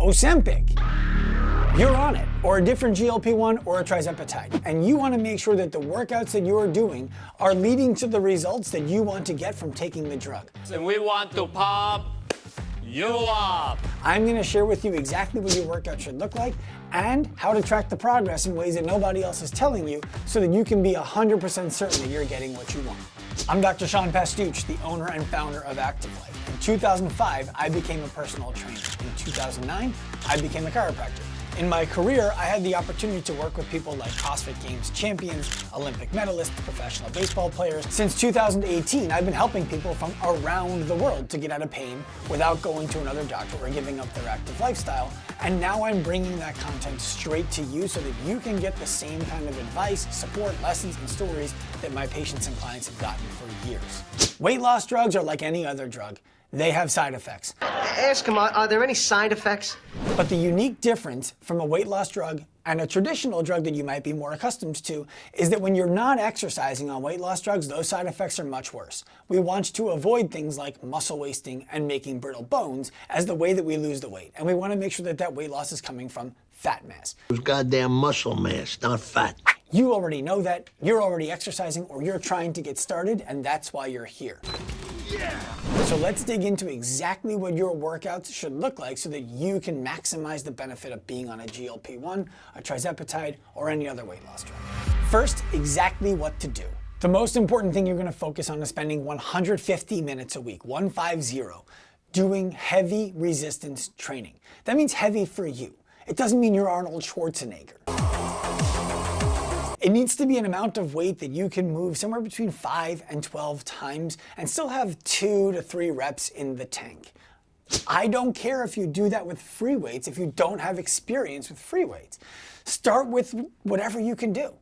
Ozempic, you're on it, or a different GLP-1 or a trizepatide, and you want to make sure that the workouts that you're doing are leading to the results that you want to get from taking the drug. And we want to pop you up. I'm going to share with you exactly what your workout should look like and how to track the progress in ways that nobody else is telling you so that you can be 100% certain that you're getting what you want. I'm Dr. Pastuch, the owner and founder of Active Life. In 2005, I became a personal trainer. In 2009, I became a chiropractor. In my career, I had the opportunity to work with people like CrossFit Games champions, Olympic medalists, professional baseball players. Since 2018, I've been helping people from around the world to get out of pain without going to another doctor or giving up their active lifestyle. And now I'm bringing that content straight to you so that you can get the same kind of advice, support, lessons, and stories that my patients and clients have gotten for years. Weight loss drugs are like any other drug. They have side effects. Ask him, are there any side effects? But the unique difference from a weight loss drug and a traditional drug that you might be more accustomed to is that when you're not exercising on weight loss drugs, those side effects are much worse. We want to avoid things like muscle wasting and making brittle bones as the way that we lose the weight. And we want to make sure that that weight loss is coming from fat mass. It was goddamn muscle mass, not fat. You already know that, you're already exercising, or you're trying to get started, and that's why you're here. Yeah. So let's dig into exactly what your workouts should look like so that you can maximize the benefit of being on a GLP-1, a trizepatide, or any other weight loss drug. First, exactly what to do. The most important thing you're going to focus on is spending 150 minutes a week, 150, doing heavy resistance training. That means heavy for you. It doesn't mean you're Arnold Schwarzenegger. It needs to be an amount of weight that you can move somewhere between 5 and 12 times and still have 2 to 3 reps in the tank. I don't care if you do that with free weights if you don't have experience with free weights. Start with whatever you can do.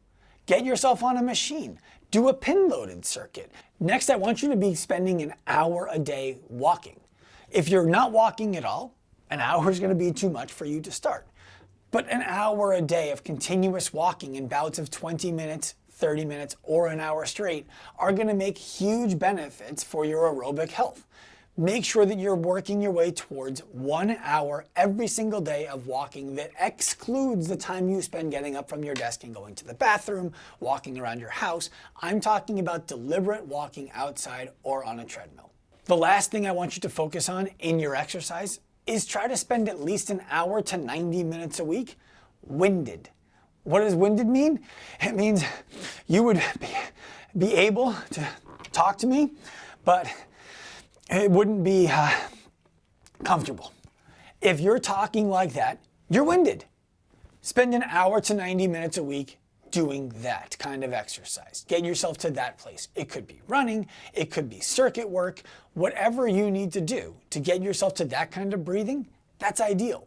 Get yourself on a machine. Do a pin-loaded circuit. Next, I want you to be spending an hour a day walking. If you're not walking at all, an hour is going to be too much for you to start. But an hour a day of continuous walking in bouts of 20 minutes, 30 minutes, or an hour straight are going to make huge benefits for your aerobic health. Make sure that you're working your way towards 1 hour every single day of walking that excludes the time you spend getting up from your desk and going to the bathroom, walking around your house. I'm talking about deliberate walking outside or on a treadmill. The last thing I want you to focus on in your exercise is try to spend at least an hour to 90 minutes a week winded. What does winded mean? It means you would be able to talk to me, but it wouldn't be comfortable. If you're talking like that, you're winded. Spend an hour to 90 minutes a week doing that kind of exercise. Get yourself to that place. It could be running, it could be circuit work, whatever you need to do to get yourself to that kind of breathing, that's ideal.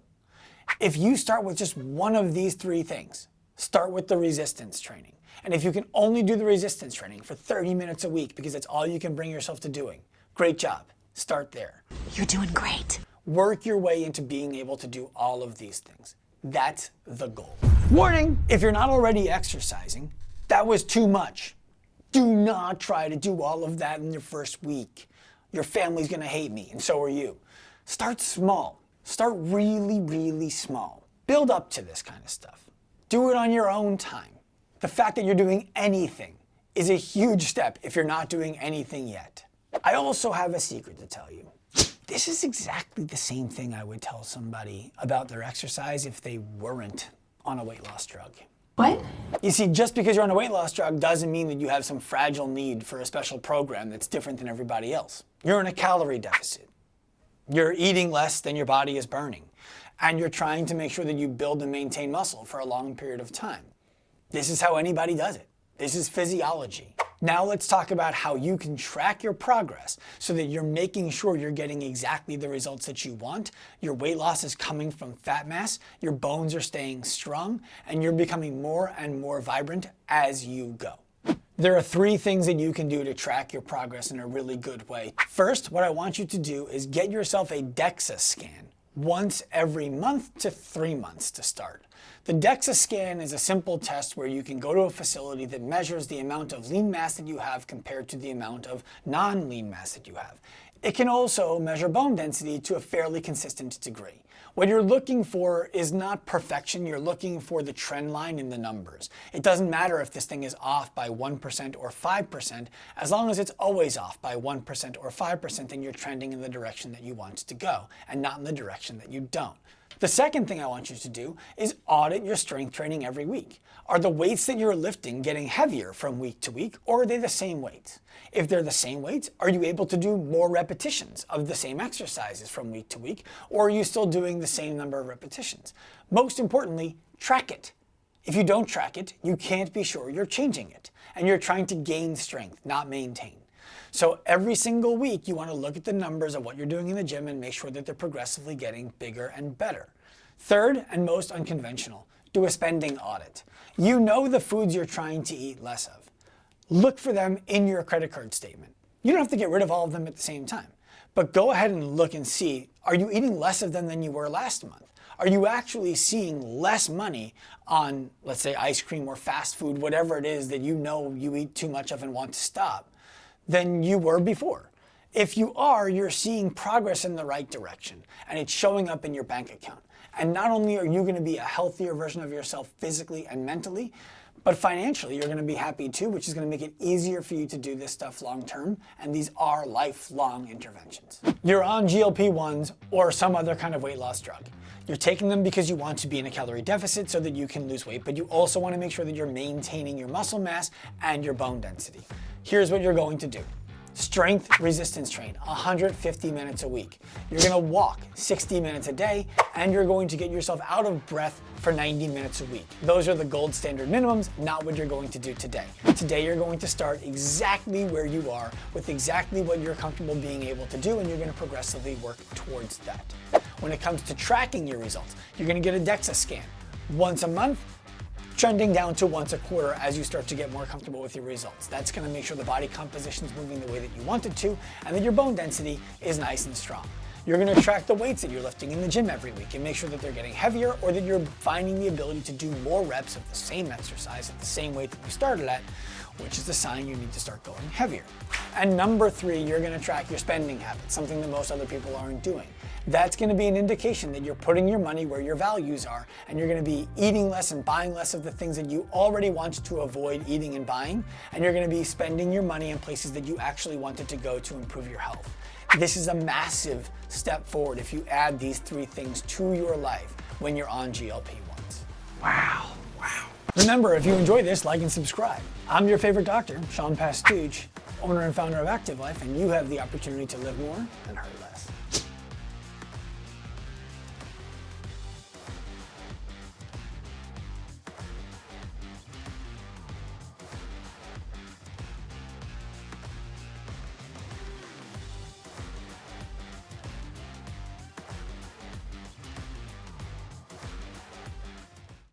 If you start with just one of these 3 things, start with the resistance training. And if you can only do the resistance training for 30 minutes a week because that's all you can bring yourself to doing, great job. Start there. You're doing great. Work your way into being able to do all of these things. That's the goal. Warning, if you're not already exercising, that was too much. Do not try to do all of that in your first week. Your family's gonna hate me, and so are you. Start small. Start really, really small. Build up to this kind of stuff. Do it on your own time. The fact that you're doing anything is a huge step if you're not doing anything yet. I also have a secret to tell you. This is exactly the same thing I would tell somebody about their exercise if they weren't on a weight loss drug. What? You see, just because you're on a weight loss drug doesn't mean that you have some fragile need for a special program that's different than everybody else. You're in a calorie deficit. You're eating less than your body is burning. And you're trying to make sure that you build and maintain muscle for a long period of time. This is how anybody does it. This is physiology. Now let's talk about how you can track your progress so that you're making sure you're getting exactly the results that you want. Your weight loss is coming from fat mass, your bones are staying strong, and you're becoming more and more vibrant as you go. There are 3 things that you can do to track your progress in a really good way. First, what I want you to do is get yourself a DEXA scan once every month to 3 months to start. The DEXA scan is a simple test where you can go to a facility that measures the amount of lean mass that you have compared to the amount of non-lean mass that you have. It can also measure bone density to a fairly consistent degree. What you're looking for is not perfection, you're looking for the trend line in the numbers. It doesn't matter if this thing is off by 1% or 5%, as long as it's always off by 1% or 5%, then you're trending in the direction that you want to go, and not in the direction that you don't. The second thing I want you to do is audit your strength training every week. Are the weights that you're lifting getting heavier from week to week, or are they the same weights? If they're the same weights, are you able to do more repetitions of the same exercises from week to week, or are you still doing the same number of repetitions? Most importantly, track it. If you don't track it, you can't be sure you're changing it, and you're trying to gain strength, not maintain. So every single week, you want to look at the numbers of what you're doing in the gym and make sure that they're progressively getting bigger and better. Third, and most unconventional, do a spending audit. You know the foods you're trying to eat less of. Look for them in your credit card statement. You don't have to get rid of all of them at the same time, but go ahead and look and see, are you eating less of them than you were last month? Are you actually seeing less money on, let's say, ice cream or fast food, whatever it is that you know you eat too much of and want to stop, than you were before? If you are, you're seeing progress in the right direction, and it's showing up in your bank account. And not only are you going to be a healthier version of yourself physically and mentally, but financially you're going to be happy too, which is going to make it easier for you to do this stuff long term, and these are lifelong interventions. You're on GLP-1s or some other kind of weight loss drug. You're taking them because you want to be in a calorie deficit so that you can lose weight, but you also want to make sure that you're maintaining your muscle mass and your bone density. Here's what you're going to do. Strength resistance train, 150 minutes a week. You're gonna walk 60 minutes a day, and you're going to get yourself out of breath for 90 minutes a week. Those are the gold standard minimums, not what you're going to do today. Today, you're going to start exactly where you are with exactly what you're comfortable being able to do, and you're gonna progressively work towards that. When it comes to tracking your results, you're gonna get a DEXA scan once a month, trending down to once a quarter as you start to get more comfortable with your results. That's going to make sure the body composition is moving the way that you want it to, and that your bone density is nice and strong. You're going to track the weights that you're lifting in the gym every week and make sure that they're getting heavier, or that you're finding the ability to do more reps of the same exercise at the same weight that you started at, which is the sign you need to start going heavier. And number 3, you're going to track your spending habits, something that most other people aren't doing. That's going to be an indication that you're putting your money where your values are, and you're going to be eating less and buying less of the things that you already want to avoid eating and buying, and you're going to be spending your money in places that you actually wanted to go to improve your health. This is a massive step forward if you add these 3 things to your life when you're on GLP-1s. Wow. Remember, if you enjoy this, like and subscribe. I'm your favorite doctor, Pastuch, owner and founder of Active Life, and you have the opportunity to live more and hurt less.